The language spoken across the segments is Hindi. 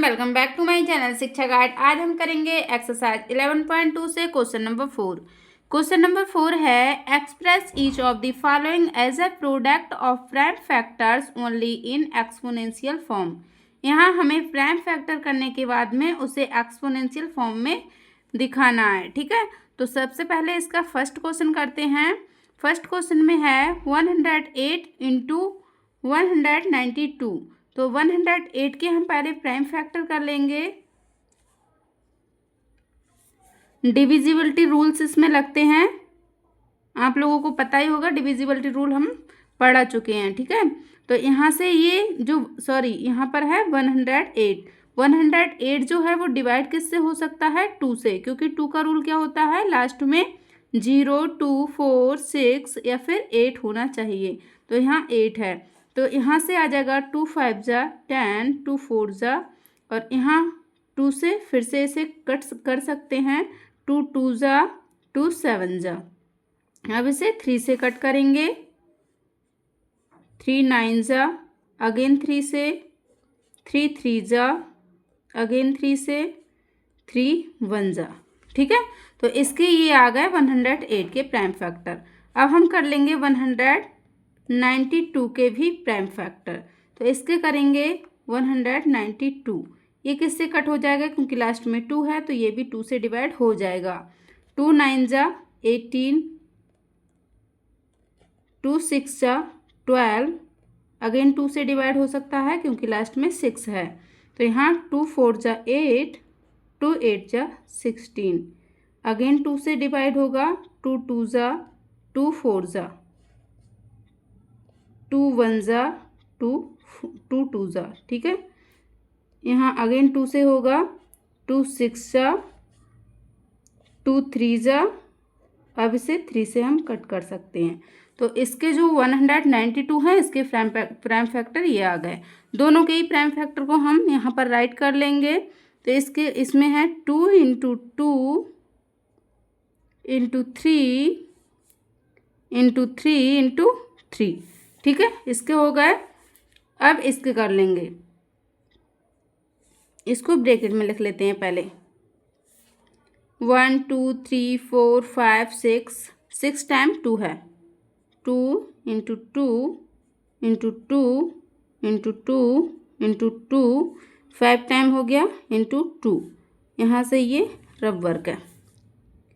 Welcome back to my channel Shiksha guide. आज हम करेंगे एक्सरसाइज 11.2 से क्वेश्चन नंबर 4। क्वेश्चन नंबर 4 है express each of the following as a product of prime factors only in exponential form. यहाँ हमें प्राइम फैक्टर करने के बाद में उसे एक्सपोनेंशियल फॉर्म में दिखाना है। ठीक है, तो सबसे पहले इसका फर्स्ट क्वेश्चन करते हैं। फर्स्ट क्वेश्चन में है 108 इंटू 192। तो 108 के हम पहले प्राइम फैक्टर कर लेंगे। डिविजिबिलिटी रूल्स इसमें लगते हैं, आप लोगों को पता ही होगा, डिविजिबिलिटी रूल हम पढ़ा चुके हैं। ठीक है, तो यहाँ से ये जो यहाँ पर है 108 जो है वो डिवाइड किससे हो सकता है? 2 से, क्योंकि 2 का रूल क्या होता है? लास्ट में 0, 2, 4, 6 या फिर 8 होना चाहिए। तो यहाँ 8 है, तो यहाँ से आ जाएगा 2 5 जा 10, 2 4 जा, और यहाँ 2 से फिर से इसे कट कर सकते हैं, 2 2 जा 2 7 जा। अब इसे 3 से कट करेंगे, 3 9 जा, अगेन 3 से, 3 3 जा, अगेन 3 से, 3 1 जा। ठीक है, तो इसके ये आ गए 108 के प्राइम फैक्टर। अब हम कर लेंगे 192 के भी प्राइम फैक्टर। तो इसके करेंगे 192, ये किससे कट हो जाएगा? क्योंकि लास्ट में 2 है तो ये भी 2 से डिवाइड हो जाएगा। 2 9 जा 18, 2 6 जा 12, अगेन 2 से डिवाइड हो सकता है क्योंकि लास्ट में 6 है। तो यहाँ 2 4 जा 8, 2 8 जा 16, अगेन 2 से डिवाइड होगा, 2 2 जा 2 4 जा, 2 1 जा 2 2 जा। ठीक है, यहाँ अगेन 2 से होगा, 2 6 जा, 2 3 जा। अब इसे 3 से हम कट कर सकते हैं। तो इसके जो 192 हैं इसके प्राइम फैक्टर ये आ गए। दोनों के ही प्राइम फैक्टर को हम यहाँ पर राइट कर लेंगे। तो इसमें है 2 इंटू 2 इंटू 3 इंटू 3 इंटू 3। ठीक है, इसके हो गए। अब इसके कर लेंगे, इसको ब्रैकेट में लिख लेते हैं पहले। 1 2 3 4 5 6 टाइम 2 है, 2 into 2 into 2 into 2 into 2, 5 time हो गया इंटू 2, यहाँ से ये रब वर्क है,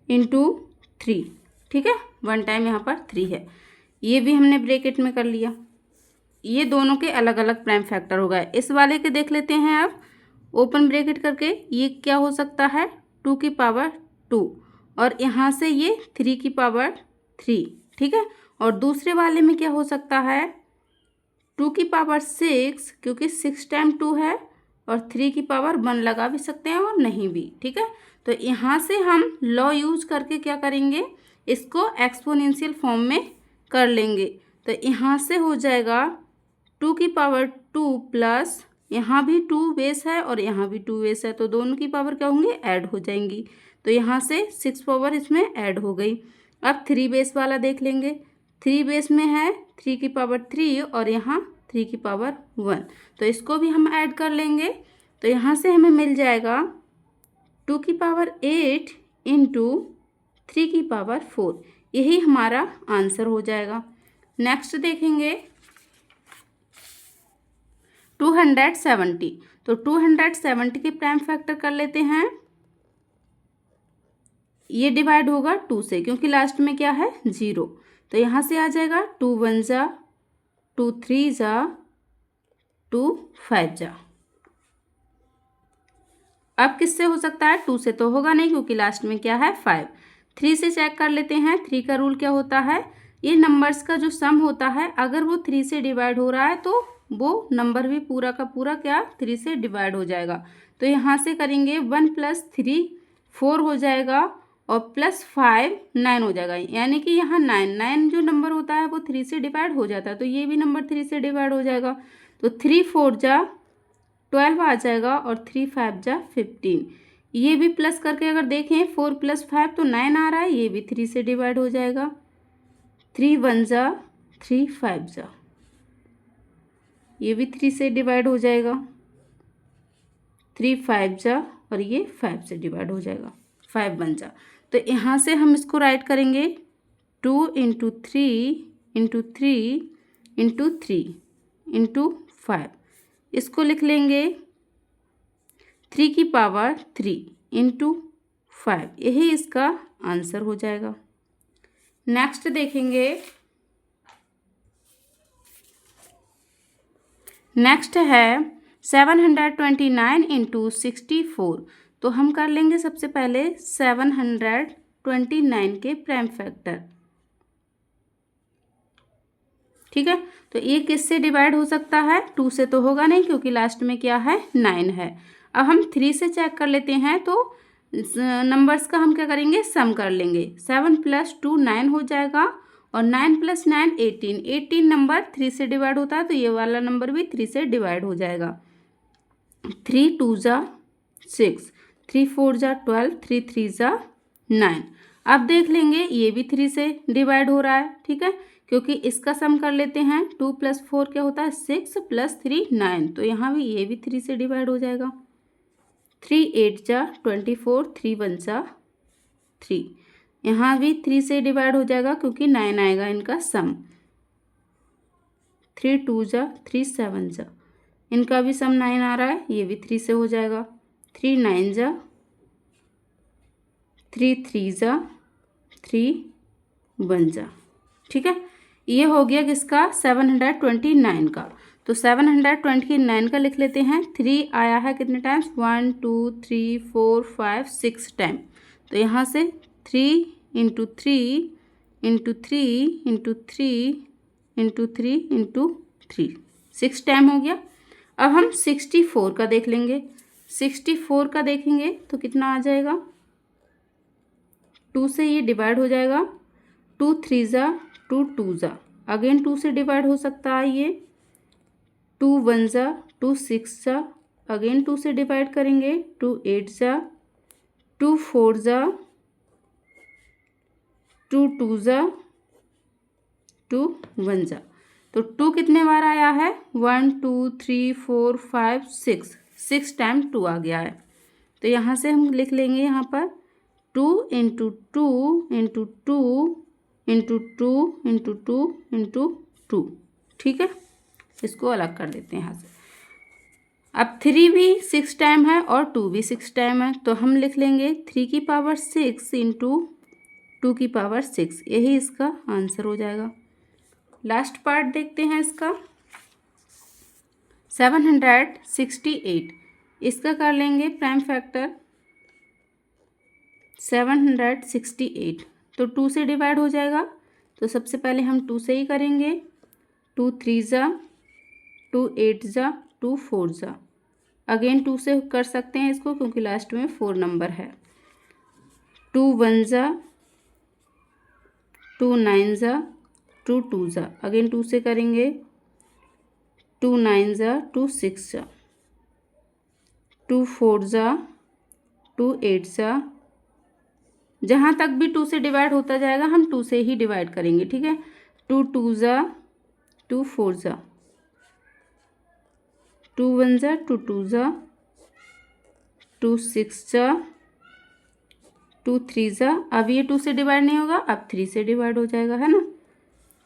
इंटू 3। ठीक है, 1 टाइम यहाँ पर 3 है, ये भी हमने ब्रैकेट में कर लिया। ये दोनों के अलग अलग प्राइम फैक्टर हो गए। इस वाले के देख लेते हैं अब ओपन ब्रैकेट करके। ये क्या हो सकता है? 2 की पावर 2, और यहाँ से ये 3 की पावर 3। ठीक है, और दूसरे वाले में क्या हो सकता है? 2 की पावर 6, क्योंकि 6 टाइम 2 है, और 3 की पावर 1 लगा भी सकते हैं और नहीं भी। ठीक है, तो यहाँ से हम लॉ यूज करके क्या करेंगे? इसको एक्सपोनेंशियल फॉर्म में कर लेंगे। तो यहाँ से हो जाएगा 2 की पावर 2 प्लस, यहाँ भी 2 बेस है और यहाँ भी 2 बेस है, तो दोनों की पावर क्या होंगी? ऐड हो जाएंगी। तो यहाँ से 6 पावर इसमें ऐड हो गई। अब 3 बेस वाला देख लेंगे। 3 बेस में है 3 की पावर 3 और यहाँ 3 की पावर 1, तो इसको भी हम ऐड कर लेंगे। तो यहाँ से हमें मिल जाएगा 2 की पावर 8 इंटू 3 की पावर 4, यही हमारा आंसर हो जाएगा। नेक्स्ट देखेंगे 270। तो 270 के प्राइम फैक्टर कर लेते हैं। ये डिवाइड होगा 2 से, क्योंकि लास्ट में क्या है? 0। तो यहाँ से आ जाएगा 2 1 जा, 2 3 जा, 2 5 जा। अब किससे हो सकता है? 2 से तो होगा नहीं, क्योंकि लास्ट में क्या है? 5। 3 से चेक कर लेते हैं। 3 का रूल क्या होता है? ये नंबर्स का जो सम होता है, अगर वो 3 से डिवाइड हो रहा है तो वो नंबर भी पूरा का पूरा क्या? 3 से डिवाइड हो जाएगा। तो यहाँ से करेंगे 1 + 3 4 हो जाएगा, और +5 9 हो जाएगा। यानी कि यहाँ 9 जो नंबर होता है वो 3 से डिवाइड हो जाता है, तो ये भी नंबर 3 से डिवाइड हो जाएगा। तो 3 4 जा 12 आ जाएगा, और 3 5 जा 15। ये भी प्लस करके अगर देखें 4 + 5 तो 9 आ रहा है, ये भी 3 से डिवाइड हो जाएगा। 3 1 जा 3 5 जा, ये भी 3 से डिवाइड हो जाएगा। 3 5 जा और ये 5 से डिवाइड हो जाएगा, 5 बन जा। तो यहाँ से हम इसको राइट करेंगे 2 इंटू 3 इंटू 3 इंटू 3 इंटू 5। इसको लिख लेंगे 3 की पावर 3 इंटू 5, यही इसका आंसर हो जाएगा। नेक्स्ट देखेंगे, नेक्स्ट है 729 इंटू 64। तो हम कर लेंगे सबसे पहले 729 के प्राइम फैक्टर। ठीक है, तो ये किससे डिवाइड हो सकता है? 2 से तो होगा नहीं, क्योंकि लास्ट में क्या है? 9 है। अब हम 3 से चेक कर लेते हैं, तो नंबर्स का हम क्या करेंगे? सम कर लेंगे। 7 + 2 9 हो जाएगा, और 9 + 9 18। 18 नंबर 3 से डिवाइड होता है, तो ये वाला नंबर भी 3 से डिवाइड हो जाएगा। 3 2 जा 6, 3 4 जा 12, 3 3 जा 9। अब देख लेंगे, ये भी 3 से डिवाइड हो रहा है। ठीक है, क्योंकि इसका सम कर लेते हैं। 2 + 4 क्या होता है? 6 + 3 9। तो यहाँ भी ये भी 3 से डिवाइड हो जाएगा। 3 8 जा 24, 3 1 जा 3। यहाँ भी 3 से डिवाइड हो जाएगा, क्योंकि 9 आएगा इनका सम। 3 2 जा 3 7 जा, इनका भी सम 9 आ रहा है, ये भी 3 से हो जाएगा। 3 9 जा 3 3 जा 3 1 जा। ठीक है, ये हो गया किसका? 729 का। तो 729 का लिख लेते हैं। 3 आया है कितने टाइम्स? 1 2 3 4 5 6 टाइम। तो यहाँ से 3 into 3 into 3 into 3 into 3 into 3, 6 time हो गया। अब हम 64 का देख लेंगे। 64 का देखेंगे तो कितना आ जाएगा? 2 से ये डिवाइड हो जाएगा। 2 3 जा 2 2 जा, अगेन 2 से डिवाइड हो सकता है ये। 2 1 जा 2 6 जा, अगेन 2 से डिवाइड करेंगे। 2 8 जा 2 4 जा 2 2 जा 2 1 जा। तो 2 कितने बार आया है? 1 2 3 4 5 6, 6 टाइम 2 आ गया है। तो यहाँ से हम लिख लेंगे यहाँ पर 2 into 2 into 2 into 2 into 2 into 2। ठीक है, इसको अलग कर देते हैं यहाँ से। अब 3 भी 6 टाइम है और 2 भी 6 टाइम है, तो हम लिख लेंगे 3 की पावर 6 इंटू 2 की पावर 6, यही इसका आंसर हो जाएगा। लास्ट पार्ट देखते हैं इसका। 768, इसका कर लेंगे प्राइम फैक्टर। 768 तो 2 से डिवाइड हो जाएगा, तो सबसे पहले हम 2 से ही करेंगे। 2 3 जा 2 8 जा 2 4 जा, अगेन 2 से कर सकते हैं इसको, क्योंकि लास्ट में 4 नंबर है। 2 1 जा 2 9 जा 2 2 जा, अगेन 2 से करेंगे। 2 9 जा 2 6 जा 2 4 जा 2 8 जा, जहाँ तक भी 2 से डिवाइड होता जाएगा हम 2 से ही डिवाइड करेंगे। ठीक है, 2 2 जा 2 4 जा 2 1 जा 2 2 जा 2 6 जा 2 3 जा। अब ये 2 से डिवाइड नहीं होगा, अब 3 से डिवाइड हो जाएगा, है ना।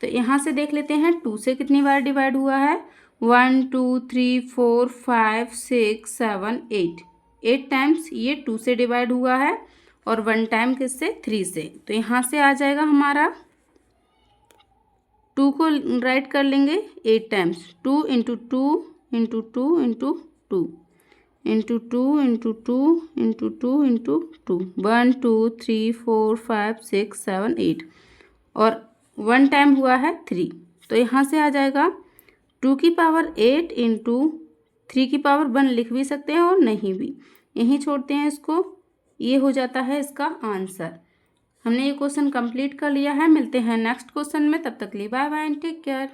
तो यहाँ से देख लेते हैं 2 से कितनी बार डिवाइड हुआ है। 1 2 3 4 5 6 7 8, 8 टाइम्स ये 2 से डिवाइड हुआ है, और 1 टाइम किससे? 3 से। तो यहाँ से आ जाएगा हमारा 2 को राइट कर लेंगे 8 times. 2 into 2 into 2 into 2 into 2 into 2 into 2 into 2, 1 2 3 4 5 6 7 8, और 1 टाइम हुआ है 3। तो यहाँ से आ जाएगा 2 की पावर 8 इंटू 3 की पावर 1 लिख भी सकते हैं और नहीं भी, यहीं छोड़ते हैं इसको। ये हो जाता है इसका आंसर। हमने ये क्वेश्चन कंप्लीट कर लिया है। मिलते हैं नेक्स्ट क्वेश्चन में, तब तक लिए bye bye and take care.